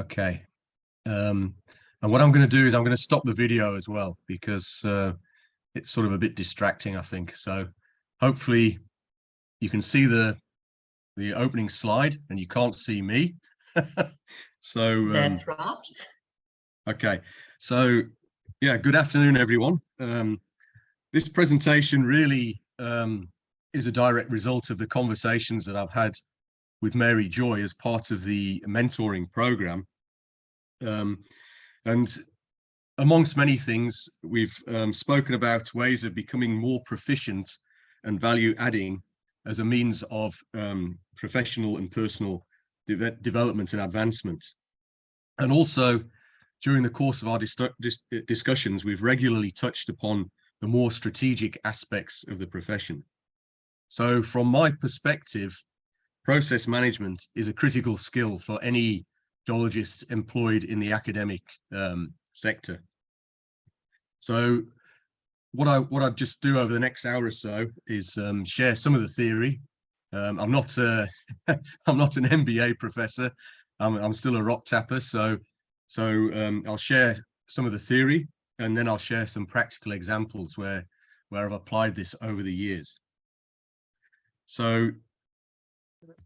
Okay. And what I'm going to do is I'm going to stop the video as well because it's sort of a bit distracting, I think. So hopefully you can see the opening slide and you can't see me. So that's right. Okay. So yeah, good afternoon, everyone. This presentation really is a direct result of the conversations that I've had with Mary Joy as part of the mentoring program. And amongst many things, we've spoken about ways of becoming more proficient and value adding as a means of professional and personal development and advancement. And also, during the course of our discussions, we've regularly touched upon the more strategic aspects of the profession. So from my perspective, process management is a critical skill for any geologist employed in the academic sector. So what I'd just do over the next hour or so is share some of the theory. I'm not an MBA professor. I'm still a rock tapper. So I'll share some of the theory, and then I'll share some practical examples where I've applied this over the years. So let's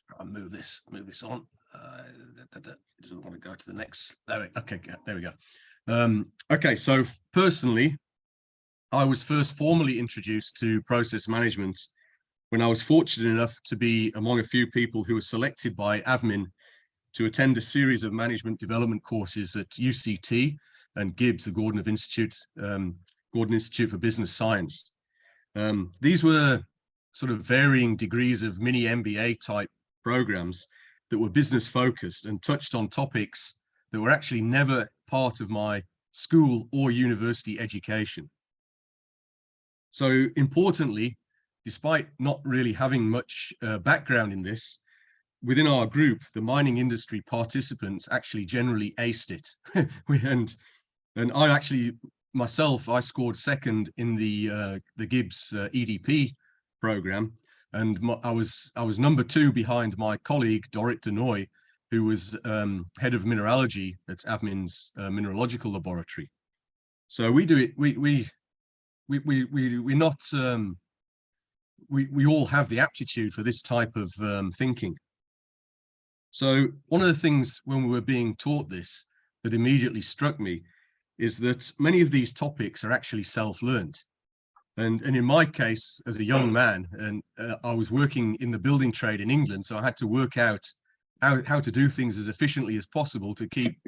try and move this on. It doesn't want to go to the next. Okay, there we go. Okay, so personally, I was first formally introduced to process management when I was fortunate enough to be among a few people who were selected by AVMIN to attend a series of management development courses at UCT and GIBS, the Gordon Institute for Business Science. These were sort of varying degrees of mini MBA type programs that were business focused and touched on topics that were actually never part of my school or university education. So importantly, despite not really having much background in this, within our group, the mining industry participants actually generally aced it. and I actually, myself, I scored second in the GIBS EDP program. And I was number 2 behind my colleague, Dorrit Denoy, who was head of mineralogy at AVMIN's mineralogical laboratory. So we do it, we all have the aptitude for this type of thinking. So one of the things when we were being taught this that immediately struck me is that many of these topics are actually self-learned. And in my case, as a young man, and I was working in the building trade in England, so I had to work out how to do things as efficiently as possible to keep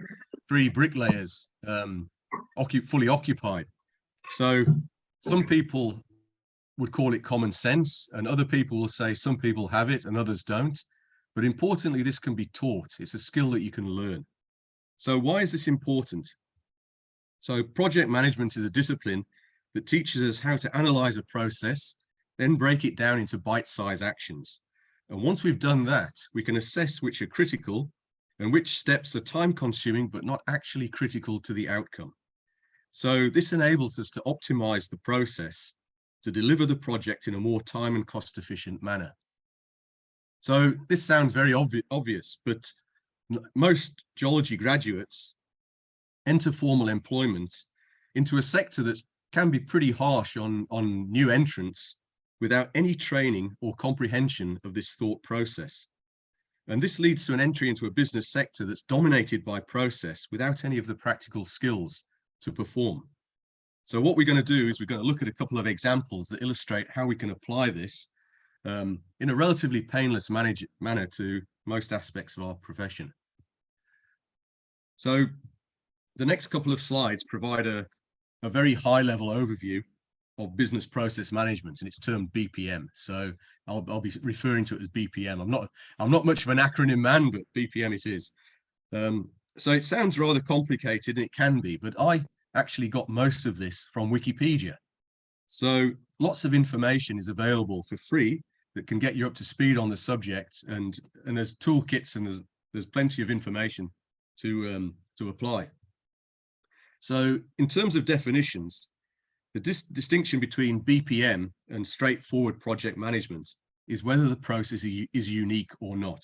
3 bricklayers fully occupied. So some people would call it common sense, and other people will say some people have it and others don't. But importantly, this can be taught. It's a skill that you can learn. So why is this important? So project management is a discipline that teaches us how to analyze a process, then break it down into bite-sized actions. And once we've done that, we can assess which are critical and which steps are time-consuming but not actually critical to the outcome. So this enables us to optimize the process to deliver the project in a more time and cost-efficient manner. So this sounds very obvious, but most geology graduates enter formal employment into a sector that can be pretty harsh on new entrants without any training or comprehension of this thought process. And this leads to an entry into a business sector that's dominated by process without any of the practical skills to perform. So what we're going to do is we're going to look at a couple of examples that illustrate how we can apply this in a relatively painless manner to most aspects of our profession. So the next couple of slides provide a very high-level overview of business process management, and it's termed BPM. So I'll be referring to it as BPM. I'm not much of an acronym man, but BPM it is. So it sounds rather complicated, and it can be, but I actually got most of this from Wikipedia. So lots of information is available for free that can get you up to speed on the subject, and there's toolkits and there's plenty of information to apply. So in terms of definitions, the distinction between BPM and straightforward project management is whether the process is unique or not.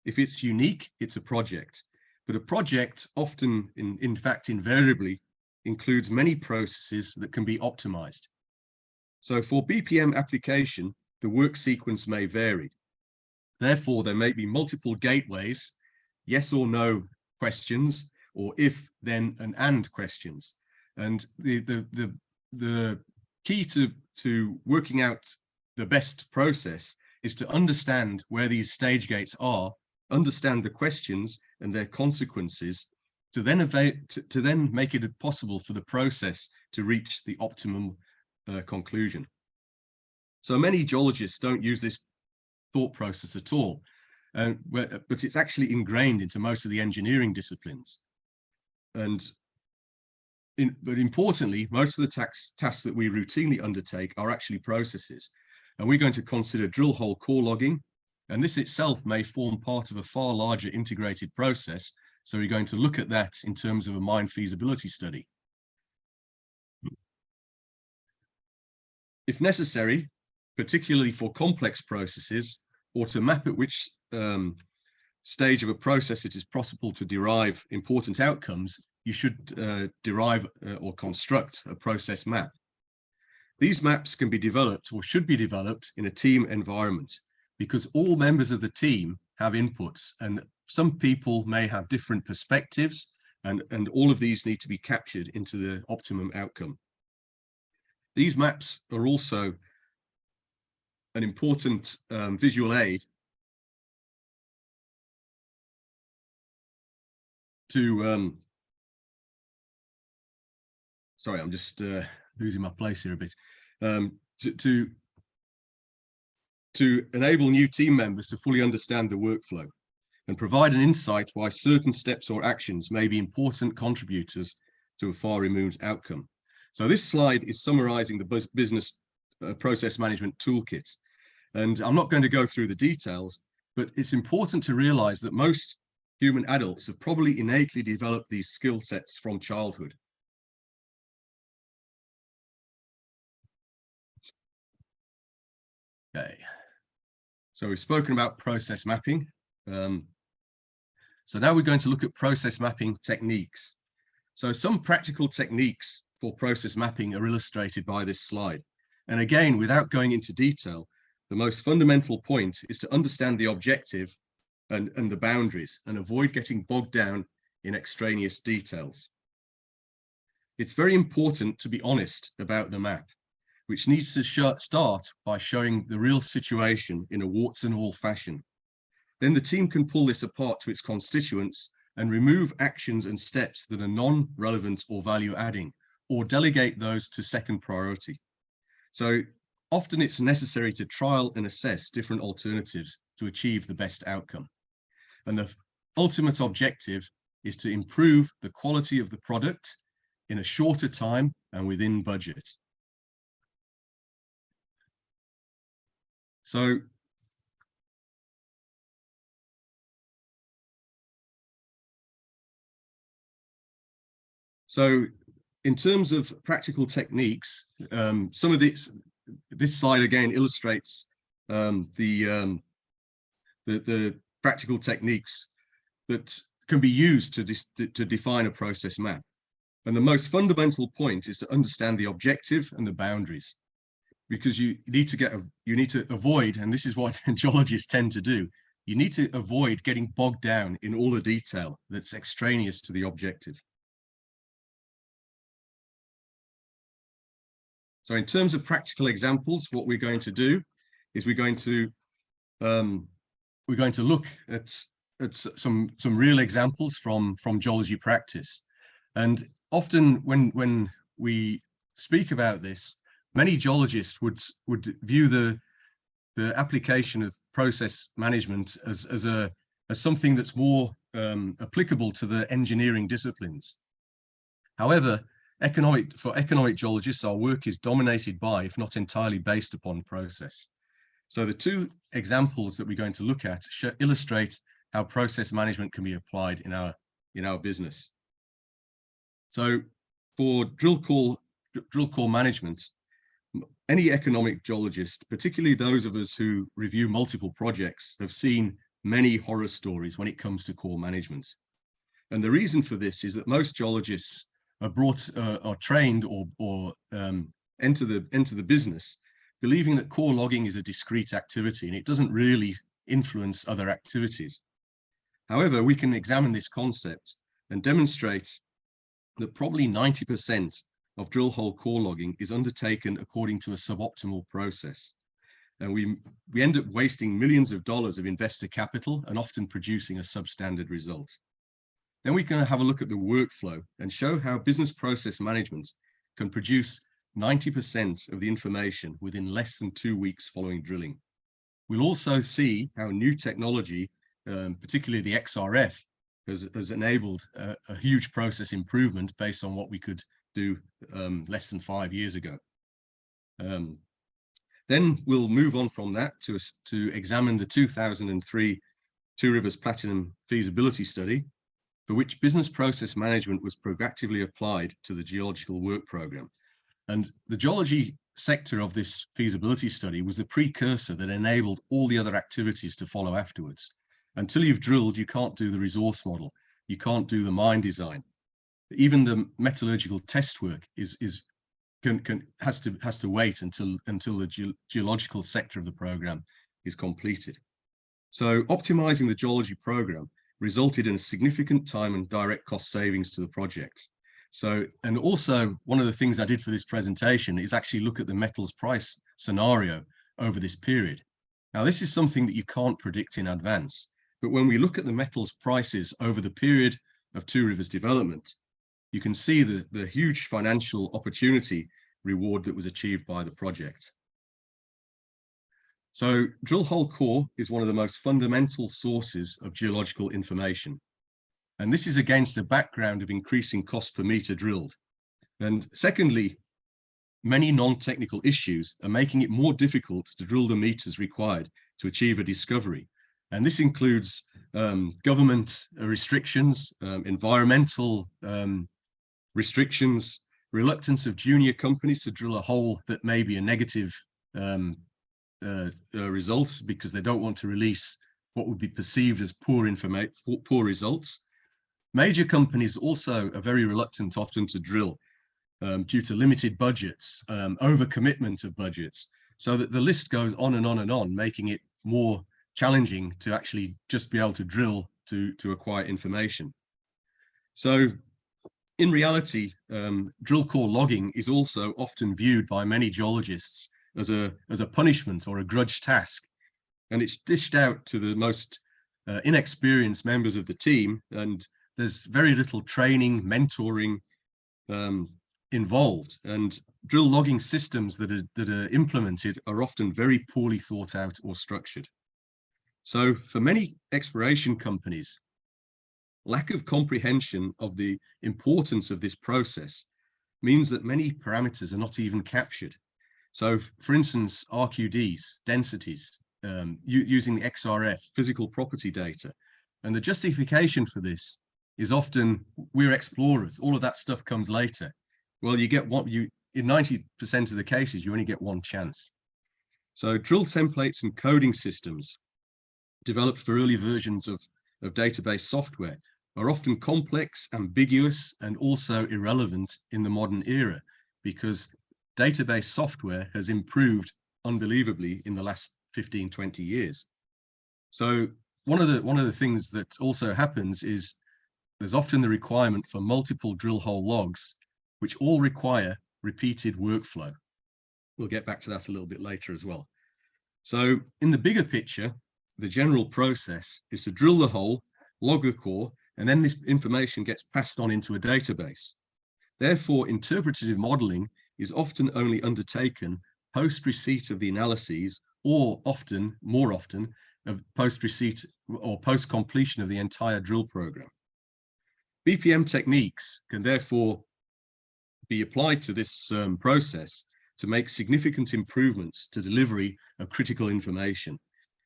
If it's unique, it's a project. But a project often, in fact, invariably, includes many processes that can be optimized. So for BPM application, the work sequence may vary. Therefore, there may be multiple gateways, yes or no questions, or if, then, and questions. And the key to working out the best process is to understand where these stage gates are, understand the questions and their consequences, to then make it possible for the process to reach the optimum conclusion. So many geologists don't use this thought process at all, but it's actually ingrained into most of the engineering disciplines. But importantly, most of the tasks that we routinely undertake are actually processes. And we're going to consider drill hole core logging, and this itself may form part of a far larger integrated process. So we're going to look at that in terms of a mine feasibility study. If necessary, particularly for complex processes, or to map at which stage of a process it is possible to derive important outcomes, you should derive or construct a process map. These maps can be developed or should be developed in a team environment, because all members of the team have inputs, and some people may have different perspectives, and all of these need to be captured into the optimum outcome. These maps are also an important visual aid to sorry, I'm just losing my place here a bit, to enable new team members to fully understand the workflow and provide an insight why certain steps or actions may be important contributors to a far removed outcome. So this slide is summarizing the business process management toolkit. And I'm not going to go through the details, but it's important to realize that most human adults have probably innately developed these skill sets from childhood. Okay, so we've spoken about process mapping. So now we're going to look at process mapping techniques. So some practical techniques for process mapping are illustrated by this slide. And again, without going into detail, the most fundamental point is to understand the objective and the boundaries and avoid getting bogged down in extraneous details. It's very important to be honest about the map, which needs to start by showing the real situation in a warts and all fashion. Then the team can pull this apart to its constituents and remove actions and steps that are non-relevant or value-adding, or delegate those to second priority. So often it's necessary to trial and assess different alternatives to achieve the best outcome. And the ultimate objective is to improve the quality of the product in a shorter time and within budget. So in terms of practical techniques, some of this slide again illustrates the practical techniques that can be used to define a process map. And the most fundamental point is to understand the objective and the boundaries, because you need to avoid, and this is what geologists tend to do, you need to avoid getting bogged down in all the detail that's extraneous to the objective. So in terms of practical examples, what we're going to do is we're going to look at some real examples from geology practice. And often when we speak about this, many geologists would view the application of process management as something that's more applicable to the engineering disciplines. However, for economic geologists, our work is dominated by, if not entirely based upon, process. So the two examples that we're going to look at illustrate how process management can be applied in our business. So for drill core management, any economic geologist, particularly those of us who review multiple projects, have seen many horror stories when it comes to core management. And the reason for this is that most geologists are trained or enter the business believing that core logging is a discrete activity and it doesn't really influence other activities. However, we can examine this concept and demonstrate that probably 90% of drill hole core logging is undertaken according to a suboptimal process. And we end up wasting millions of dollars of investor capital and often producing a substandard result. Then we can have a look at the workflow and show how business process management can produce 90% of the information within less than 2 weeks following drilling. We'll also see how new technology, particularly the XRF, has enabled a huge process improvement based on what we could do less than 5 years ago. Then we'll move on from that to examine the 2003 Two Rivers Platinum feasibility study, for which business process management was proactively applied to the geological work program. And the geology sector of this feasibility study was the precursor that enabled all the other activities to follow afterwards. Until you've drilled, you can't do the resource model, you can't do the mine design. Even the metallurgical test work has to wait until the geological sector of the program is completed. So optimizing the geology program resulted in a significant time and direct cost savings to the project. So, and also one of the things I did for this presentation is actually look at the metals price scenario over this period. Now, this is something that you can't predict in advance, but when we look at the metals prices over the period of Two Rivers development, you can see the huge financial opportunity reward that was achieved by the project. So drill hole core is one of the most fundamental sources of geological information. And this is against a background of increasing cost per meter drilled. And secondly, many non-technical issues are making it more difficult to drill the meters required to achieve a discovery. And this includes government restrictions, environmental restrictions, reluctance of junior companies to drill a hole that may be a negative result because they don't want to release what would be perceived as poor results. Major companies also are very reluctant often to drill due to limited budgets, overcommitment of budgets, so that the list goes on and on and on, making it more challenging to actually just be able to drill to acquire information. So in reality, drill core logging is also often viewed by many geologists as a punishment or a grudge task. And it's dished out to the most inexperienced members of the team, and there's very little training, mentoring involved. And drill logging systems that are implemented are often very poorly thought out or structured. So for many exploration companies, lack of comprehension of the importance of this process means that many parameters are not even captured. So for instance, RQDs, densities, using the XRF, physical property data. And the justification for this is often, we're explorers, all of that stuff comes later. Well, you get in 90% of the cases, you only get one chance. So drill templates and coding systems developed for early versions of database software are often complex, ambiguous, and also irrelevant in the modern era, because database software has improved unbelievably in the last 15, 20 years. So one of the things that also happens is there's often the requirement for multiple drill hole logs, which all require repeated workflow. We'll get back to that a little bit later as well. So in the bigger picture, the general process is to drill the hole, log the core, and then this information gets passed on into a database. Therefore, interpretative modeling is often only undertaken post-receipt of the analyses, or more often, of post-receipt or post-completion of the entire drill program. BPM techniques can therefore be applied to this process to make significant improvements to delivery of critical information.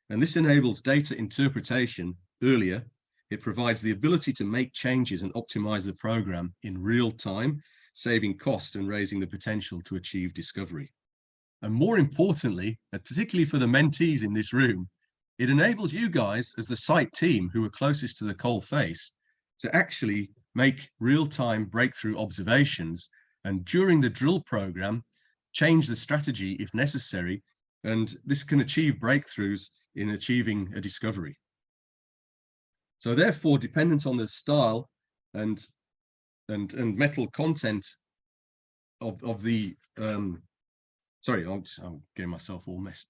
And this enables data interpretation earlier. It provides the ability to make changes and optimize the program in real time, saving cost and raising the potential to achieve discovery. And more importantly, and particularly for the mentees in this room, it enables you guys as the site team who are closest to the coal face to actually make real-time breakthrough observations, and during the drill program, change the strategy if necessary, and this can achieve breakthroughs in achieving a discovery. So therefore, dependent on the style and metal content of the sorry, I'm getting myself all messed.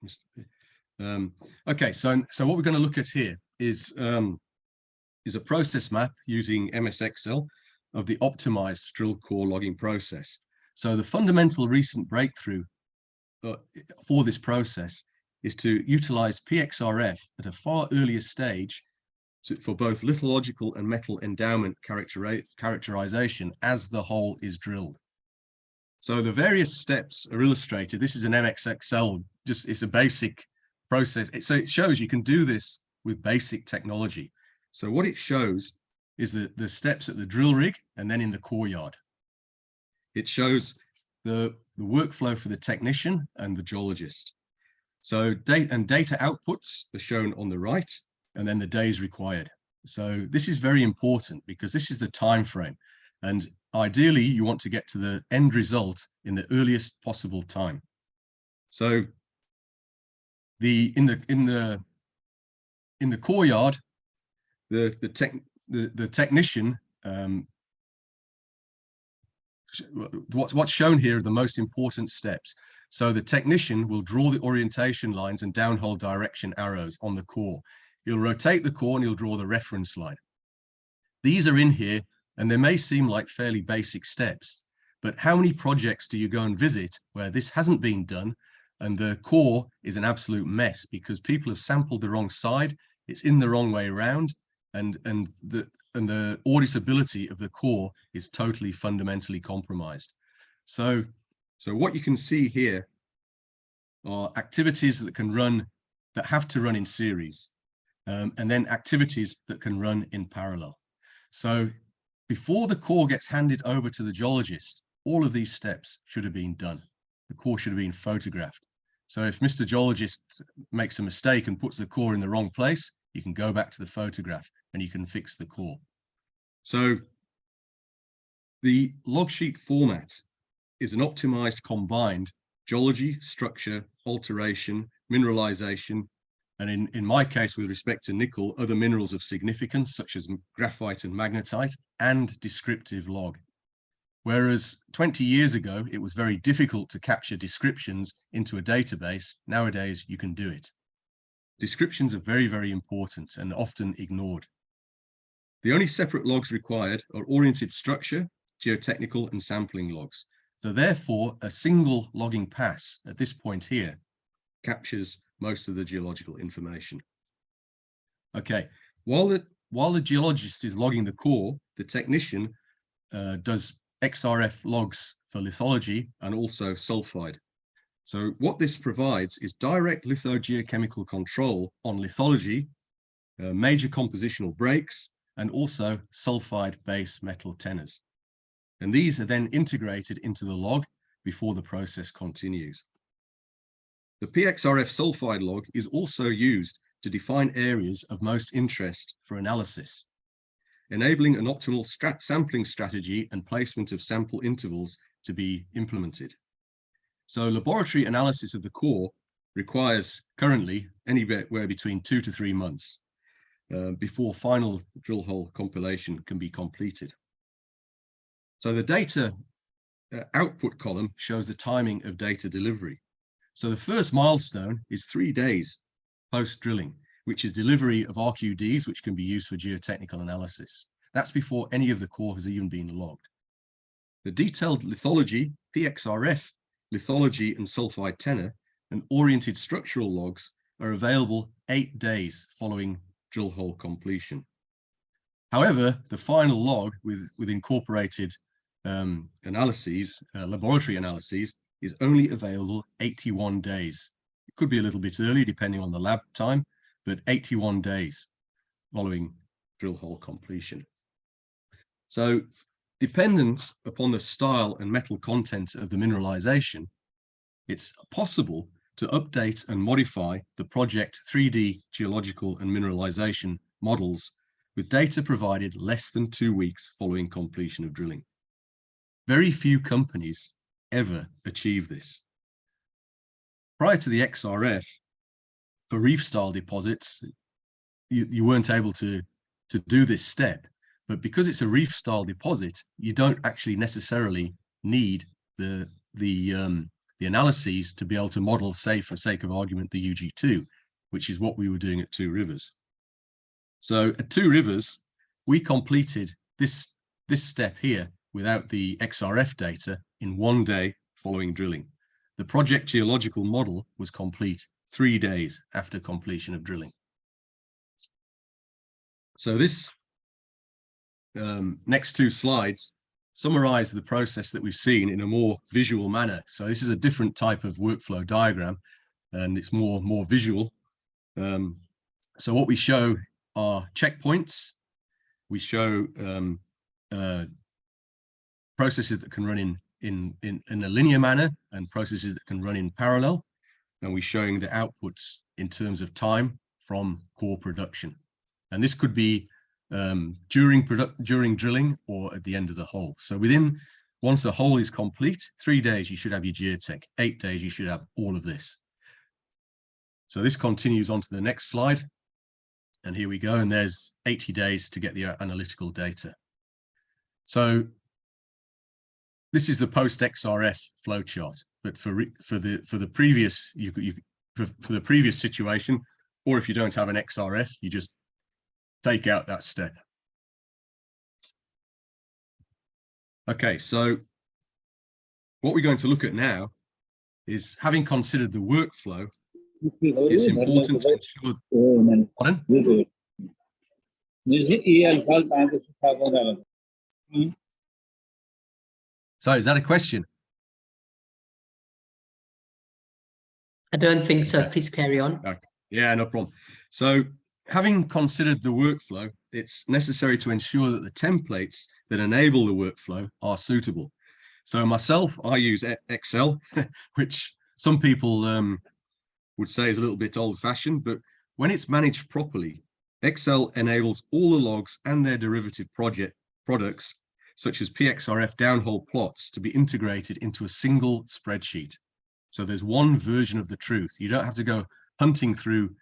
Okay, so what we're going to look at here is a process map using MS Excel of the optimized drill core logging process. So the fundamental recent breakthrough for this process is to utilize PXRF at a far earlier stage for both lithological and metal endowment characterization as the hole is drilled. So the various steps are illustrated. This is an MS Excel, it's a basic process. So it shows you can do this with basic technology. So what it shows is the steps at the drill rig and then in the core yard. It shows the workflow for the technician and the geologist. So data outputs are shown on the right, and then the days required. So this is very important because this is the time frame, and ideally you want to get to the end result in the earliest possible time. So in the core yard, the technician, what's shown here are the most important steps. So the technician will draw the orientation lines and downhole direction arrows on the core. He'll rotate the core and he'll draw the reference line. These are in here, and they may seem like fairly basic steps, but how many projects do you go and visit where this hasn't been done and the core is an absolute mess because people have sampled the wrong side, it's in the wrong way around, and the auditability of the core is totally fundamentally compromised. So what you can see here are activities that have to run in series, and then activities that can run in parallel. So before the core gets handed over to the geologist, all of these steps should have been done. The core should have been photographed. So if Mr. Geologist makes a mistake and puts the core in the wrong place, you can go back to the photograph and you can fix the core. So the log sheet format is an optimized combined geology, structure, alteration, mineralization, and in my case, with respect to nickel, other minerals of significance, such as graphite and magnetite, and descriptive log. Whereas 20 years ago, it was very difficult to capture descriptions into a database. Nowadays, you can do it. Descriptions are very, very important and often ignored. The only separate logs required are oriented structure, geotechnical, and sampling logs. So therefore, a single logging pass at this point here captures most of the geological information. Okay, while the geologist is logging the core, the technician does XRF logs for lithology and also sulfide. So what this provides is direct lithogeochemical control on lithology, major compositional breaks, and also sulfide base metal tenors. And these are then integrated into the log before the process continues. The PXRF sulfide log is also used to define areas of most interest for analysis, enabling an optimal sampling strategy and placement of sample intervals to be implemented. So laboratory analysis of the core requires currently anywhere between 2 to 3 months before final drill hole compilation can be completed. So the data output column shows the timing of data delivery. So the first milestone is 3 days post-drilling, which is delivery of RQDs, which can be used for geotechnical analysis. That's before any of the core has even been logged. The detailed lithology, PXRF, lithology and sulfide tenor, and oriented structural logs are available 8 days following drill hole completion. However, the final log with incorporated analyses, laboratory analyses, is only available 81 days. It could be a little bit early depending on the lab time, but 81 days following drill hole completion. So dependent upon the style and metal content of the mineralization, it's possible to update and modify the project 3D geological and mineralization models with data provided less than 2 weeks following completion of drilling. Very few companies ever achieve this. Prior to the XRF, for reef-style deposits, you weren't able to do this step. But because it's a reef-style deposit, you don't actually necessarily need the analyses to be able to model, say, for sake of argument, the UG2, which is what we were doing at Two Rivers. So at Two Rivers, we completed this step here without the XRF data in 1 day following drilling. The project geological model was complete 3 days after completion of drilling. So this next 2 slides summarize the process that we've seen in a more visual manner. So this is a different type of workflow diagram, and it's more visual. So what we show are checkpoints. We show processes that can run in a linear manner and processes that can run in parallel. And we're showing the outputs in terms of time from core production. And this could be during drilling or at the end of the hole. So once the hole is complete, 3 days, you should have your geotech. 8 days, you should have all of this. So this continues on to the next slide. And here we go. And there's 80 days to get the analytical data. So this is the post-XRF flowchart. But for the previous situation, or if you don't have an XRF, you just take out that step. Okay, so what we're going to look at now is, having considered the workflow, it's important to ensure. Pardon? Sorry, is that a question? I don't think so. Okay. Please carry on. Okay. Yeah, no problem. So, having considered the workflow, it's necessary to ensure that the templates that enable the workflow are suitable. So myself, I use Excel, which some people would say is a little bit old-fashioned, but when it's managed properly, Excel enables all the logs and their derivative products, such as PXRF downhole plots, to be integrated into a single spreadsheet. So there's one version of the truth. You don't have to go hunting through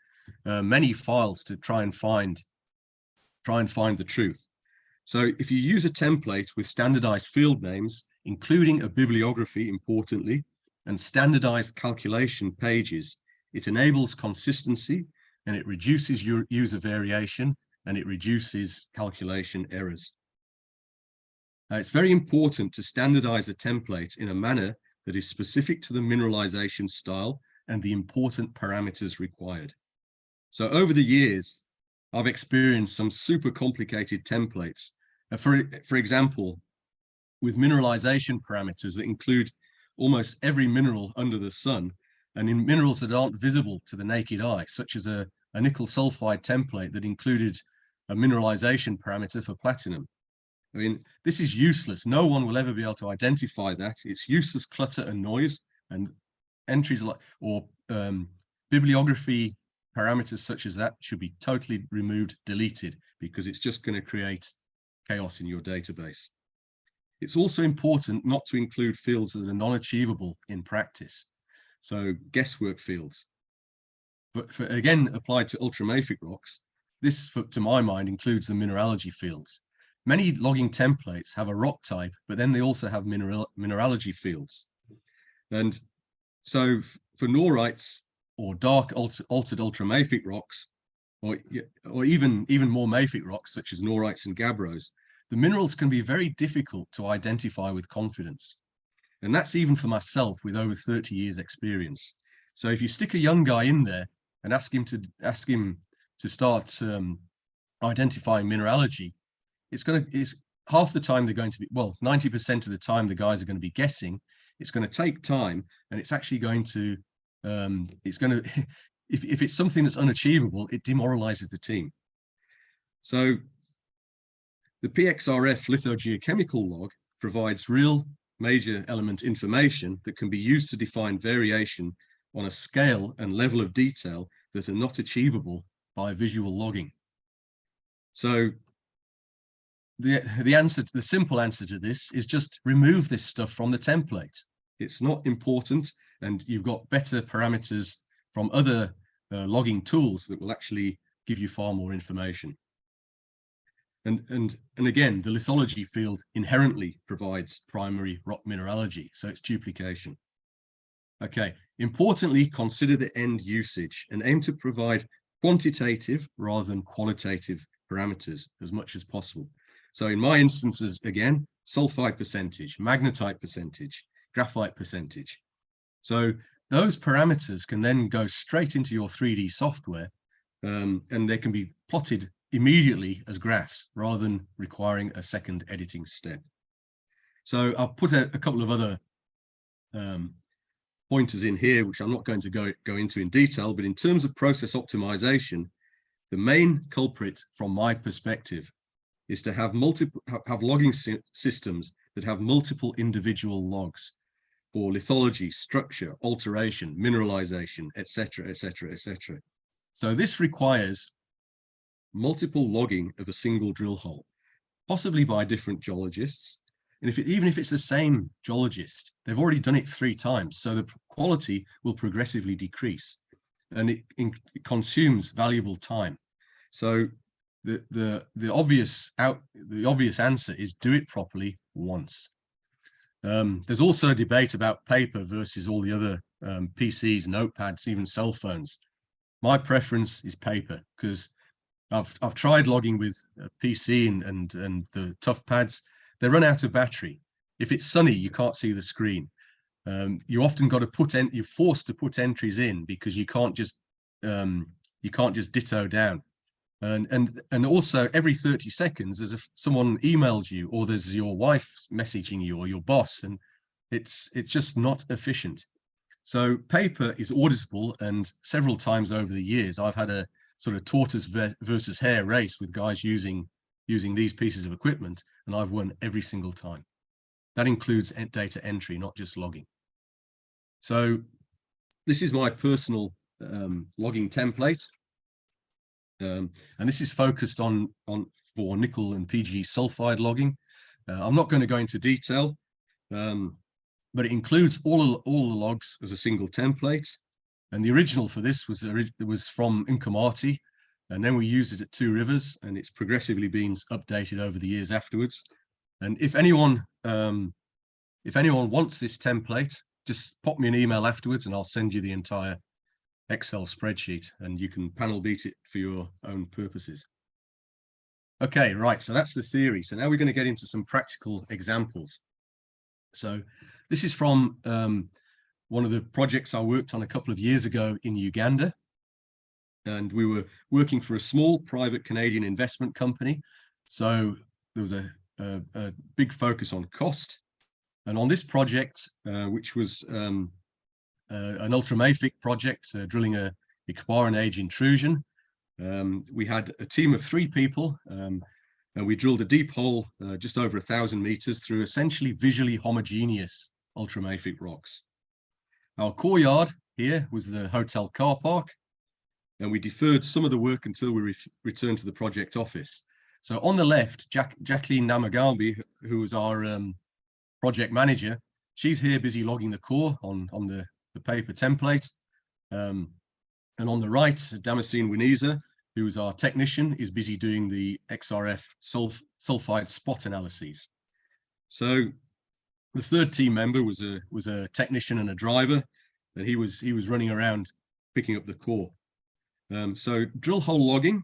many files to try and find the truth. So if you use a template with standardized field names, including a bibliography, importantly, and standardized calculation pages, it enables consistency, and it reduces your user variation, and it reduces calculation errors. It's very important to standardize the template in a manner that is specific to the mineralization style and the important parameters required. So over the years, I've experienced some super complicated templates. For example, with mineralization parameters that include almost every mineral under the sun, and in minerals that aren't visible to the naked eye, such as a nickel sulfide template that included a mineralization parameter for platinum. I mean, this is useless. No one will ever be able to identify that. It's useless clutter and noise, and entries like, or bibliography parameters such as that should be totally removed, deleted, because it's just going to create chaos in your database. It's also important not to include fields that are non-achievable in practice. So guesswork fields. But again, applied to ultramafic rocks, this, to my mind, includes the mineralogy fields. Many logging templates have a rock type, but then they also have mineralogy fields. And so for norites or dark altered ultramafic rocks, or even more mafic rocks such as norites and gabbros, the minerals can be very difficult to identify with confidence. And that's even for myself with over 30 years experience. So if you stick a young guy in there and ask him to start identifying mineralogy, it's half the time they're going to be, well, 90% of the time the guys are going to be guessing. It's going to take time, and it's actually going to, if it's something that's unachievable, it demoralizes the team. So the PXRF lithogeochemical log provides real major element information that can be used to define variation on a scale and level of detail that are not achievable by visual logging. So the simple answer to this is just remove this stuff from the template. It's not important, and you've got better parameters from other logging tools that will actually give you far more information. And again, the lithology field inherently provides primary rock mineralogy, so it's duplication. Okay, importantly, consider the end usage and aim to provide quantitative rather than qualitative parameters as much as possible. So in my instances, again, sulfide percentage, magnetite percentage, graphite percentage. So those parameters can then go straight into your 3D software, and they can be plotted immediately as graphs rather than requiring a second editing step. So I'll put a couple of other pointers in here, which I'm not going to go into in detail, but in terms of process optimization, the main culprit from my perspective is to have logging systems that have multiple individual logs for lithology, structure, alteration, mineralization, etc., etc., etc. So this requires multiple logging of a single drill hole, possibly by different geologists. And even if it's the same geologist, they've already done it 3 times, so the quality will progressively decrease, and it consumes valuable time. So the obvious answer is do it properly once. There's also a debate about paper versus all the other PCs, notepads, even cell phones. My preference is paper, because I've tried logging with a PC and the tough pads. They run out of battery. If it's sunny, you can't see the screen. You often got to you're forced to put entries in because you can't just ditto down. And also every 30 seconds, there's someone emails you, or there's your wife messaging you, or your boss, and it's just not efficient. So paper is auditable, and several times over the years, I've had a sort of tortoise versus hare race with guys using these pieces of equipment, and I've won every single time. That includes data entry, not just logging. So this is my personal logging template. And this is focused for nickel and PG sulfide logging. I'm not going to go into detail, but it includes all the logs as a single template. And the original for this was from Incomarty, and then we used it at Two Rivers, and it's progressively been updated over the years afterwards. And if anyone wants this template, just pop me an email afterwards, and I'll send you the entire Excel spreadsheet, and you can panel beat it for your own purposes. Okay, right, so that's the theory. So now we're going to get into some practical examples. So this is from one of the projects I worked on a couple of years ago in Uganda, and we were working for a small private Canadian investment company. So there was a big focus on cost. And on this project, which was an ultramafic project, drilling a Ikabaran age intrusion, we had a team of 3 people, and we drilled a deep hole just over 1,000 meters through essentially visually homogeneous ultramafic rocks. Our core yard here was the hotel car park, and we deferred some of the work until we returned to the project office. So on the left, Jacqueline Namagambi, who was our project manager, she's here busy logging the core on the paper template. And on the right, Damascene Winiza, who is our technician, is busy doing the XRF sulfide spot analyses. So the third team member was a technician and a driver, and he was running around picking up the core. So drill hole logging,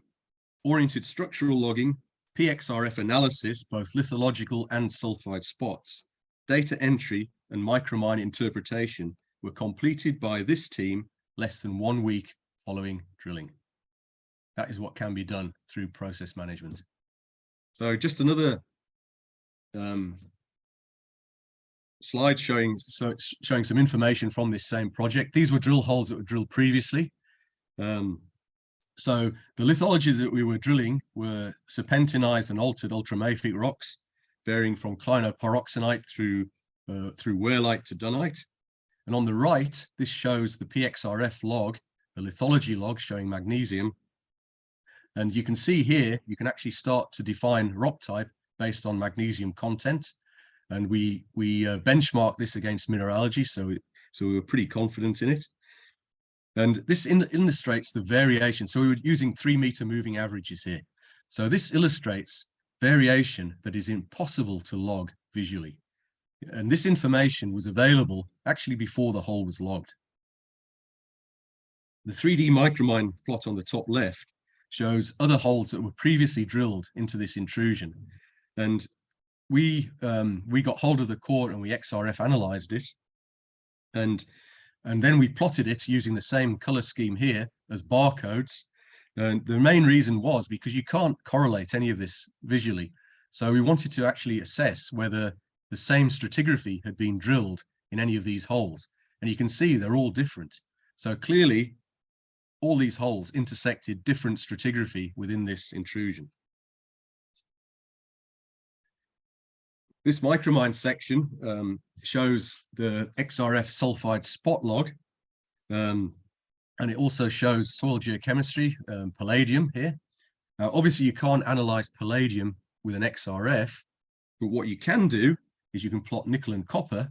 oriented structural logging, PXRF analysis, both lithological and sulfide spots, data entry, and micromine interpretation were completed by this team less than 1 week following drilling. That is what can be done through process management. So just another slide showing some information from this same project. These were drill holes that were drilled previously. So the lithologies that we were drilling were serpentinized and altered ultramafic rocks, varying from clinopyroxenite through whorlite to dunite. And on the right, this shows the PXRF log, the lithology log showing magnesium. And you can see here, you can actually start to define rock type based on magnesium content. And we benchmarked this against mineralogy, so we were pretty confident in it. And this illustrates the variation. So we were using 3-meter moving averages here. So this illustrates variation that is impossible to log visually. And this information was available actually before the hole was logged. The 3D micromine plot on the top left shows other holes that were previously drilled into this intrusion. And we got hold of the core and we XRF analyzed it. And then we plotted it using the same color scheme here as barcodes. And the main reason was because you can't correlate any of this visually. So we wanted to actually assess whether the same stratigraphy had been drilled in any of these holes. And you can see they're all different. So clearly, all these holes intersected different stratigraphy within this intrusion. This micromine section shows the XRF sulfide spot log, and it also shows soil geochemistry, palladium here. Now, obviously, you can't analyze palladium with an XRF, but what you can do is you can plot nickel and copper,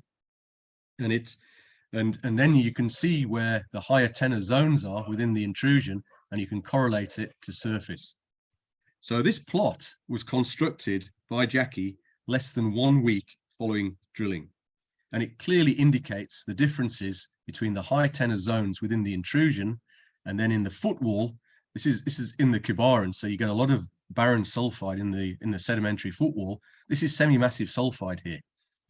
and then you can see where the higher tenor zones are within the intrusion, and you can correlate it to surface. So this plot was constructed by Jackie less than 1 week following drilling. And it clearly indicates the differences between the high tenor zones within the intrusion and then in the footwall. This is in the Kibaran, so you get a lot of barren sulfide in the sedimentary footwall. This is semi-massive sulfide here.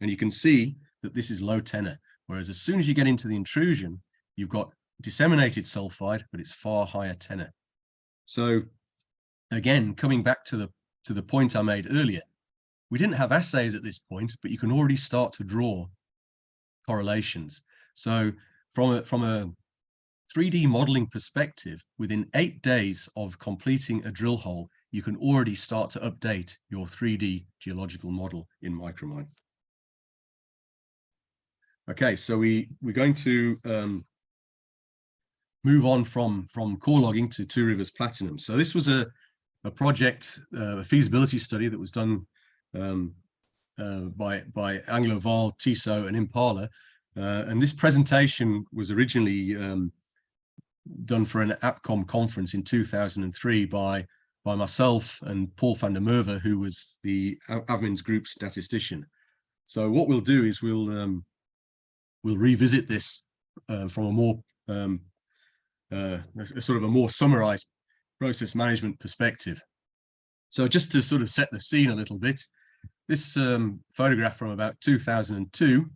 And you can see that this is low tenor. Whereas as soon as you get into the intrusion, you've got disseminated sulfide, but it's far higher tenor. So again, coming back to the point I made earlier, we didn't have assays at this point, but you can already start to draw correlations. So from a 3D modeling perspective, within 8 days of completing a drill hole, you can already start to update your 3D geological model in Micromine. Okay, so we're going to move on from core logging to Two Rivers Platinum. So this was a project, a feasibility study that was done by Anglo Val, TISO, and Impala. And this presentation was originally done for an APCOM conference in 2003 by myself and Paul van der Merwe, who was the Avmin's group statistician. So what we'll do is we'll revisit this from a more sort of a more summarized process management perspective. So just to sort of set the scene a little bit, this photograph from about 2002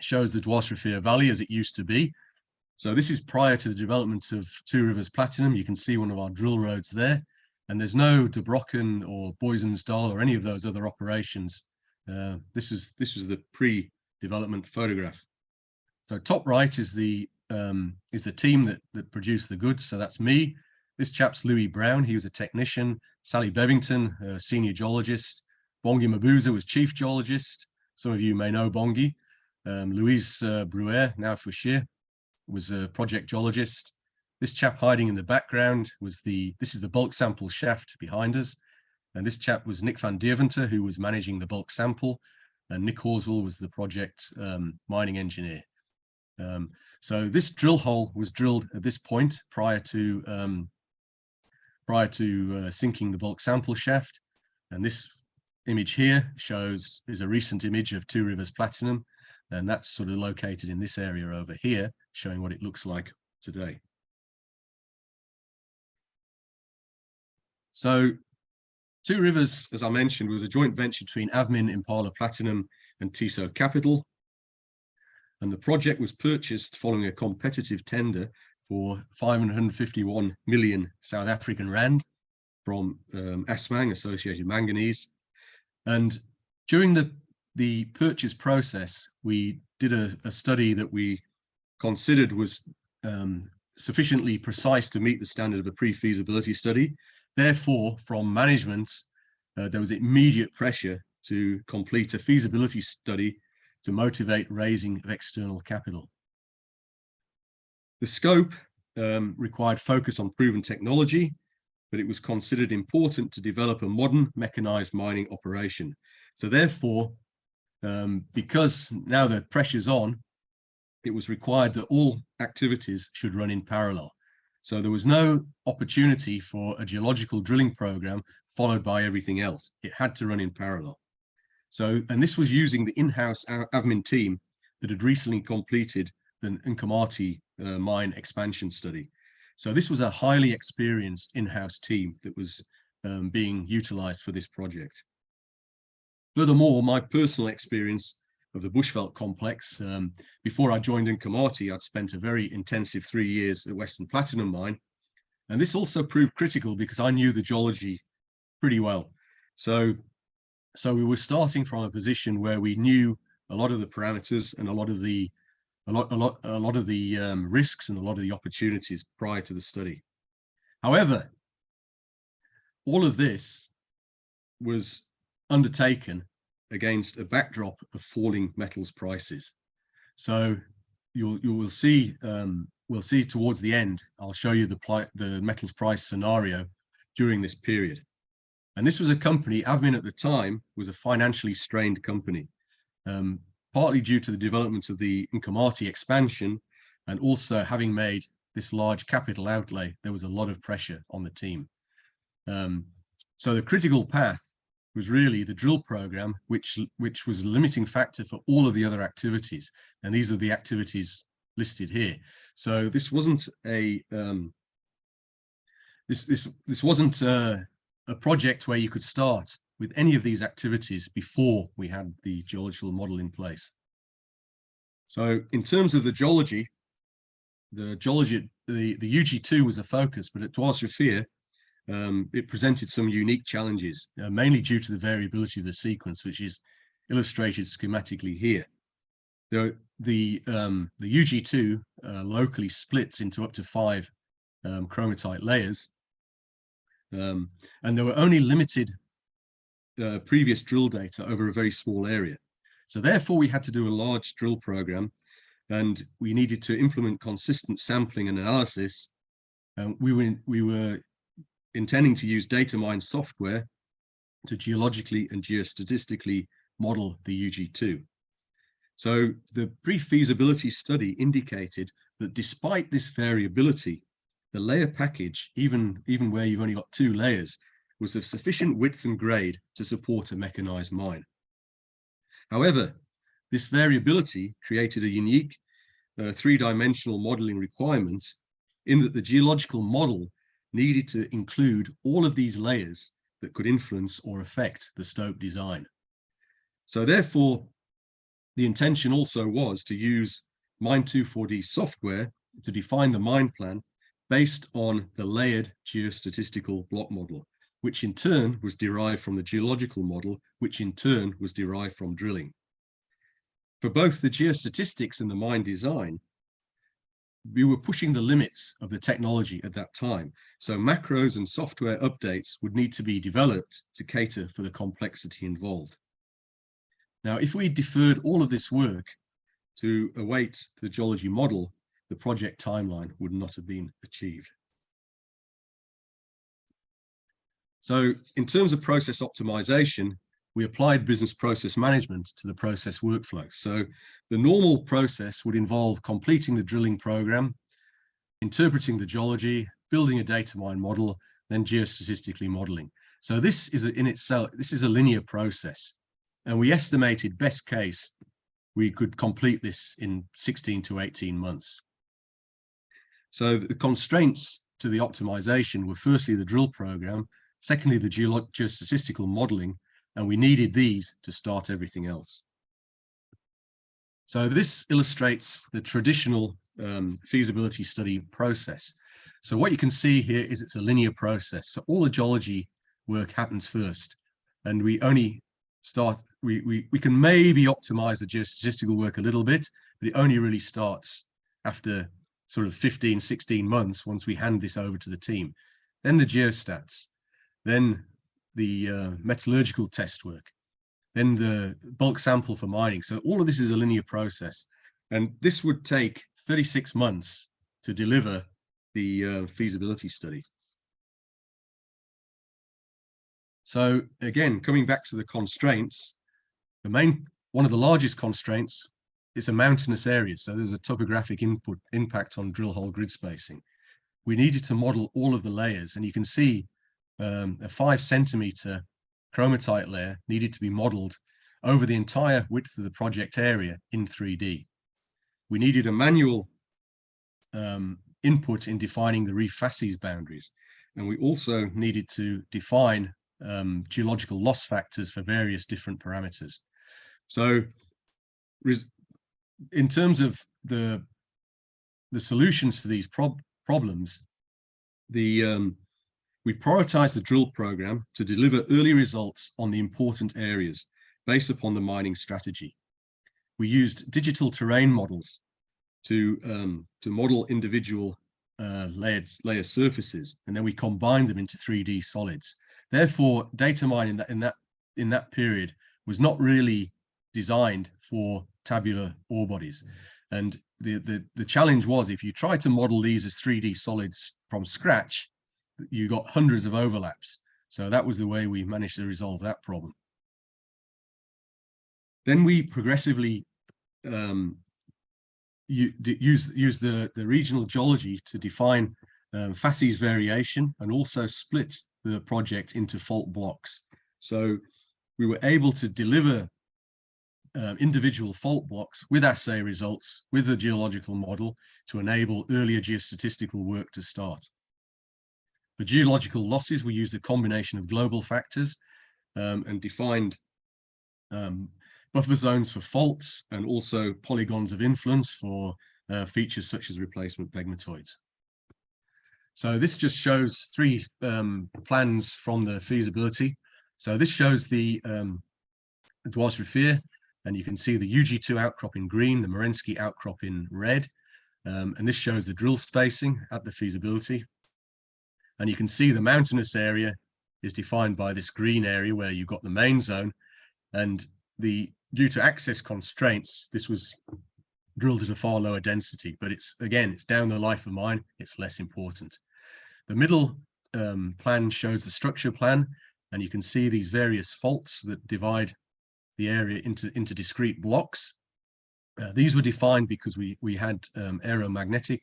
shows the Dwars-Rivier Valley as it used to be. So this is prior to the development of Two Rivers Platinum. You can see one of our drill roads there, and there's no De Brocken or Boysensdal or any of those other operations. This was the pre-development photograph. So top right is the team that produced the goods. So that's me. This chap's Louis Brown. He was a technician. Sally Bevington, a senior geologist. Bongi Mabuza was chief geologist. Some of you may know Bongi. Louise Bruer, now Fouchier, was a project geologist. This chap hiding in the background was this is the bulk sample shaft behind us. And this chap was Nick van Deventer, who was managing the bulk sample. And Nick Horswell was the project mining engineer. So this drill hole was drilled at this point prior to sinking the bulk sample shaft. And this image here is a recent image of Two Rivers Platinum. And that's sort of located in this area over here, showing what it looks like today. So Two Rivers, as I mentioned, was a joint venture between Avmin, Impala Platinum, and TISO Capital. And the project was purchased following a competitive tender for 551 million South African rand from Assmang, Associated Manganese. And during the purchase process, we did a study that we considered was sufficiently precise to meet the standard of a pre-feasibility study. Therefore, from management, there was immediate pressure to complete a feasibility study to motivate raising of external capital. The scope required focus on proven technology, but it was considered important to develop a modern mechanized mining operation. So therefore, because now the pressure's on, it was required that all activities should run in parallel. So there was no opportunity for a geological drilling program followed by everything else. It had to run in parallel. So, and this was using the in-house admin team that had recently completed the Nkomati mine expansion study. So this was a highly experienced in-house team that was being utilized for this project. Furthermore, my personal experience of the Bushveld complex, before I joined Nkomati, I'd spent a very intensive 3 years at Western Platinum Mine. And this also proved critical because I knew the geology pretty well. So we were starting from a position where we knew a lot of the parameters and a lot of the risks and a lot of the opportunities prior to the study. However, all of this was undertaken against a backdrop of falling metals prices. So you will see, we'll see towards the end, I'll show you the metals price scenario during this period. And this was a company, Avmin at the time was a financially strained company, partly due to the development of the Nkomati expansion, and also having made this large capital outlay, there was a lot of pressure on the team. So the critical path was really the drill program, which was a limiting factor for all of the other activities. And these are the activities listed here. So this wasn't a this wasn't a project where you could start with any of these activities before we had the geological model in place. So in terms of the geology, the UG2 was a focus, but at Toile Shafir, it presented some unique challenges, mainly due to the variability of the sequence, which is illustrated schematically here. The UG2 locally splits into up to 5 chromatite layers, and there were only limited previous drill data over a very small area. So therefore, we had to do a large drill program, and we needed to implement consistent sampling and analysis. We were intending to use data mine software to geologically and geostatistically model the UG2. So the pre-feasibility study indicated that despite this variability, the layer package, even where you've only got 2 layers, was of sufficient width and grade to support a mechanized mine. However, this variability created a unique 3-dimensional modeling requirement in that the geological model needed to include all of these layers that could influence or affect the stope design. So therefore, the intention also was to use Mine24D software to define the mine plan based on the layered geostatistical block model, which in turn was derived from the geological model, which in turn was derived from drilling. For both the geostatistics and the mine design, we were pushing the limits of the technology at that time. So macros and software updates would need to be developed to cater for the complexity involved. Now, if we deferred all of this work to await the geology model, the project timeline would not have been achieved. So in terms of process optimization, we applied business process management to the process workflow. So the normal process would involve completing the drilling program, interpreting the geology, building a data mine model, then geostatistically modeling. So this is in itself, this is a linear process. And we estimated best case, we could complete this in 16 to 18 months. So the constraints to the optimization were firstly the drill program, secondly the geostatistical modeling, and we needed these to start everything else. So this illustrates the traditional feasibility study process. So what you can see here is it's a linear process. So all the geology work happens first, and we only start, we can maybe optimize the geostatistical work a little bit, but it only really starts after sort of 15, 16 months once we hand this over to the team. Then the geostats, then the metallurgical test work, then the bulk sample for mining. So all of this is a linear process, and this would take 36 months to deliver the feasibility study. So again, coming back to the constraints, one of the largest constraints is a mountainous area. So there's a topographic impact on drill hole grid spacing. We needed to model all of the layers, and you can see a 5 centimeter chromatite layer needed to be modeled over the entire width of the project area in 3D. We needed a manual input in defining the reef facies boundaries, and we also needed to define geological loss factors for various different parameters. So in terms of the solutions to these problems, we prioritized the drill program to deliver early results on the important areas based upon the mining strategy. We used digital terrain models to model individual layer surfaces, and then we combined them into 3D solids. Therefore, data mining in that period was not really designed for tabular ore bodies. And the challenge was, if you try to model these as 3D solids from scratch, you got hundreds of overlaps. So that was the way we managed to resolve that problem. Then we progressively use the regional geology to define facies variation and also split the project into fault blocks. So we were able to deliver individual fault blocks with assay results, with the geological model, to enable earlier geostatistical work to start. For geological losses, we used a combination of global factors and defined buffer zones for faults and also polygons of influence for features such as replacement pegmatoids. So this just shows 3 plans from the feasibility. So this shows the Dwars Rivier, and you can see the UG2 outcrop in green, the Morensky outcrop in red, and this shows the drill spacing at the feasibility. And you can see the mountainous area is defined by this green area where you've got the main zone, and due to access constraints, this was drilled at a far lower density, but it's down the life of mine, it's less important. The middle plan shows the structure plan, and you can see these various faults that divide the area into discrete blocks. These were defined because we had aeromagnetic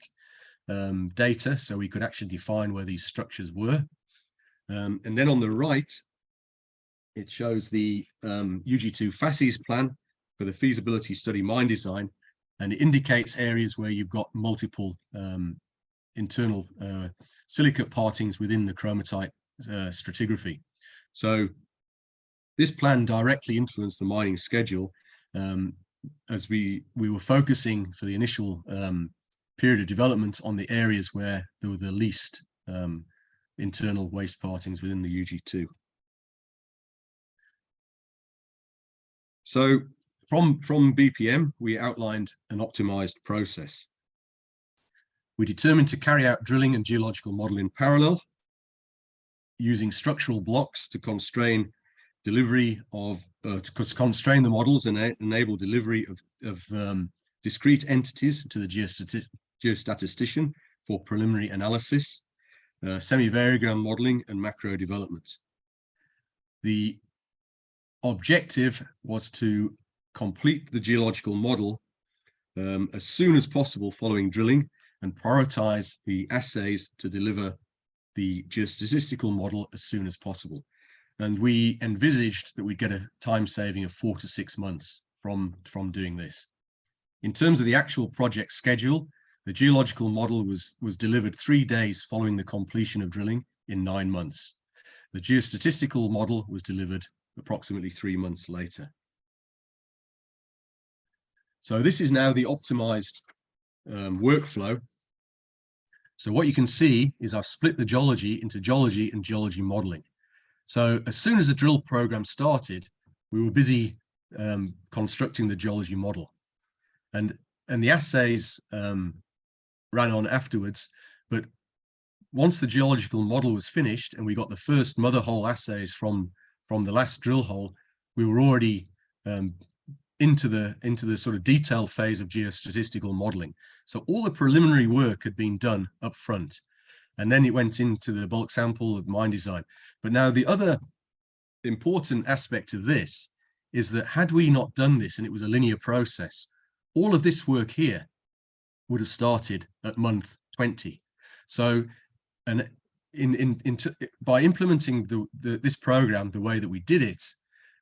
data, so we could actually define where these structures were. And then on the right, it shows the UG2 facies plan for the feasibility study mine design, and it indicates areas where you've got multiple internal silicate partings within the chromatite stratigraphy. So this plan directly influenced the mining schedule, as we were focusing for the initial period of development on the areas where there were the least internal waste partings within the UG2. So from BPM, we outlined an optimized process. We determined to carry out drilling and geological model in parallel, using structural blocks to constrain delivery of, to constrain the models and enable delivery of discrete entities to the geostatistician for preliminary analysis, semi-variogram modeling, and macro development. The objective was to complete the geological model as soon as possible following drilling, and prioritize the assays to deliver the geostatistical model as soon as possible. And we envisaged that we'd get a time saving of 4 to 6 months from doing this. In terms of the actual project schedule, the geological model was delivered 3 days following the completion of drilling in 9 months. The geostatistical model was delivered approximately 3 months later. So this is now the optimized workflow. So what you can see is I've split the geology into geology and geology modeling. So as soon as the drill program started, we were busy constructing the geology model, and the assays ran on afterwards. But once the geological model was finished and we got the first mother hole assays from the last drill hole, we were already into the sort of detailed phase of geostatistical modeling. So all the preliminary work had been done up front, and then it went into the bulk sample of mine design. But now the other important aspect of this is that had we not done this and it was a linear process, all of this work here would have started at month 20. So, and by implementing this program the way that we did it,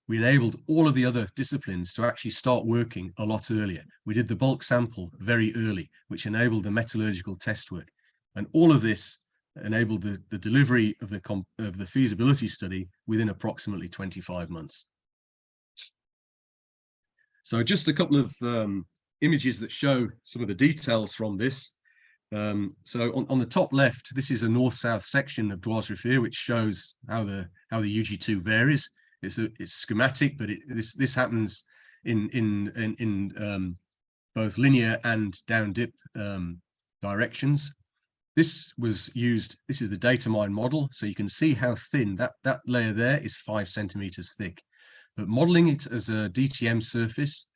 we enabled all of the other disciplines to actually start working a lot earlier. We did the bulk sample very early, which enabled the metallurgical test work. And all of this enabled the delivery of the feasibility study within approximately 25 months. So just a couple of images that show some of the details from this. So on the top left, this is a north-south section of Dwars Rivier, which shows how the UG2 varies. It's schematic, but this happens in both linear and down dip directions. This was used. This is the data mine model, so you can see how thin that layer there is 5 centimeters thick. But modeling it as a DTM surface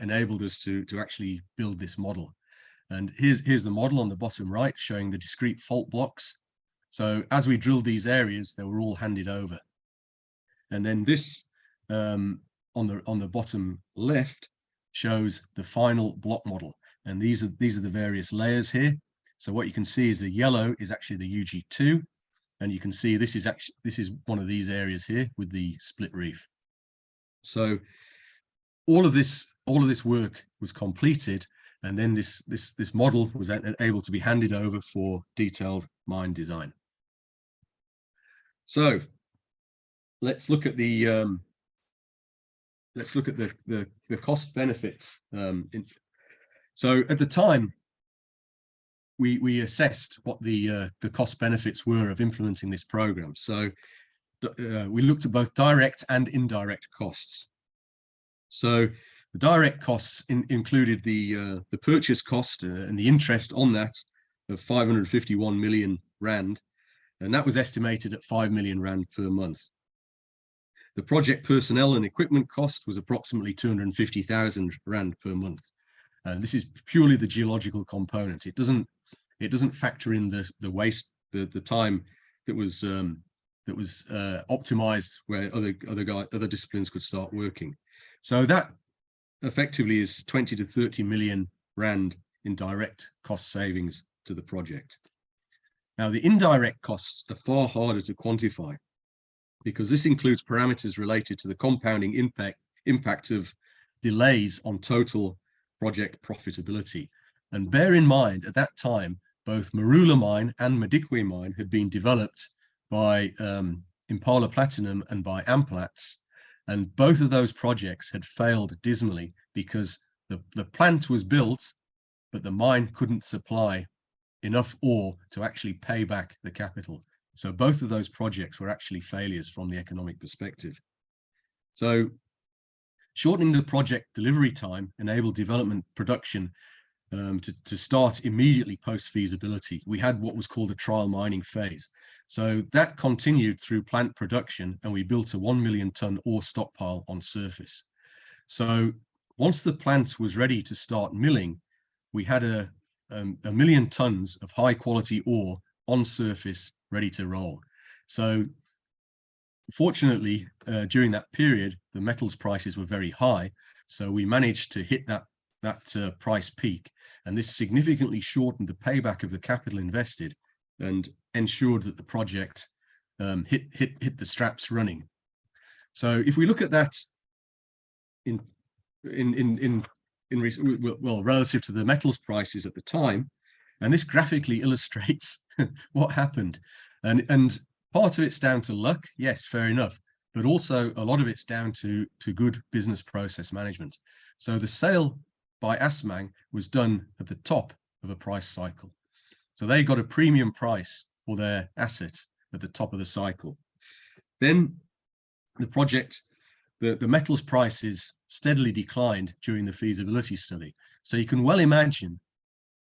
enabled us to actually build this model. And here's the model on the bottom right, showing the discrete fault blocks. So as we drilled these areas, they were all handed over. And then this on the bottom left shows the final block model. And these are the various layers here. So what you can see is the yellow is actually the UG2, and you can see this is one of these areas here with the split reef. So all of this work was completed, and then this model was able to be handed over for detailed mine design. So let's look at the cost benefits. So at the time, we assessed what the cost benefits were of implementing this program. So we looked at both direct and indirect costs. So the direct costs included the purchase cost and the interest on that of 551 million rand, and that was estimated at 5 million rand per month. The project personnel and equipment cost was approximately 250,000 rand per month. And this is purely the geological component. It doesn't factor in the waste, the time that was optimized where other disciplines could start working. So that effectively is 20 to 30 million rand in direct cost savings to the project. Now, the indirect costs are far harder to quantify because this includes parameters related to the compounding impact of delays on total project profitability. And bear in mind, at that time, both Marula mine and Madikwe mine had been developed by Impala Platinum and by Amplats, and both of those projects had failed dismally because the plant was built, but the mine couldn't supply enough ore to actually pay back the capital. So both of those projects were actually failures from the economic perspective. So shortening the project delivery time enabled development production to start immediately post-feasibility. We had what was called a trial mining phase. So that continued through plant production, and we built a 1 million ton ore stockpile on surface. So once the plant was ready to start milling, we had a million tons of high quality ore on surface ready to roll. So fortunately, during that period, the metals prices were very high. So we managed to hit that price peak, and this significantly shortened the payback of the capital invested and ensured that the project hit the straps running. So if we look at that relative to the metals prices at the time, and this graphically illustrates what happened, and part of it's down to luck, yes, fair enough, but also a lot of it's down to good business process management. So the sale by Assmang was done at the top of a price cycle. So they got a premium price for their asset at the top of the cycle. Then the project, the metals prices steadily declined during the feasibility study. So you can well imagine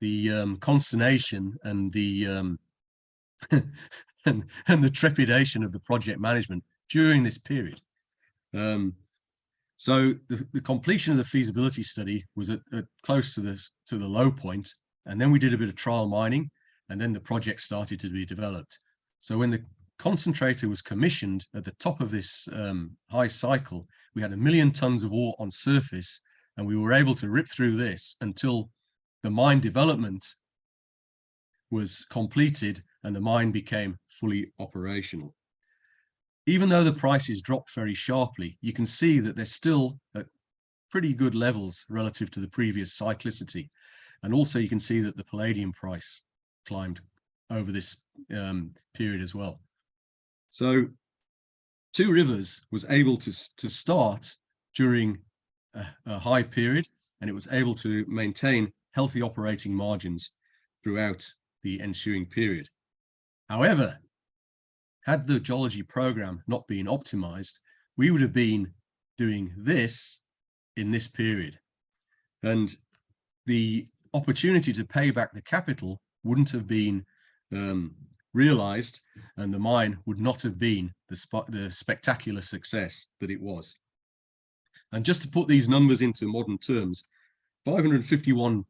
the consternation and the and the trepidation of the project management during this period. So the completion of the feasibility study was at close to the low point, and then we did a bit of trial mining, and then the project started to be developed. So when the concentrator was commissioned at the top of this high cycle, we had 1 million tons of ore on surface, and we were able to rip through this until the mine development was completed and the mine became fully operational. Even though the prices dropped very sharply, you can see that they're still at pretty good levels relative to the previous cyclicity. And also you can see that the palladium price climbed over this period as well. So Two Rivers was able to start during a high period, and it was able to maintain healthy operating margins throughout the ensuing period. However, had the geology program not been optimized, we would have been doing this in this period. And the opportunity to pay back the capital wouldn't have been realized, and the mine would not have been the spectacular success that it was. And just to put these numbers into modern terms, 551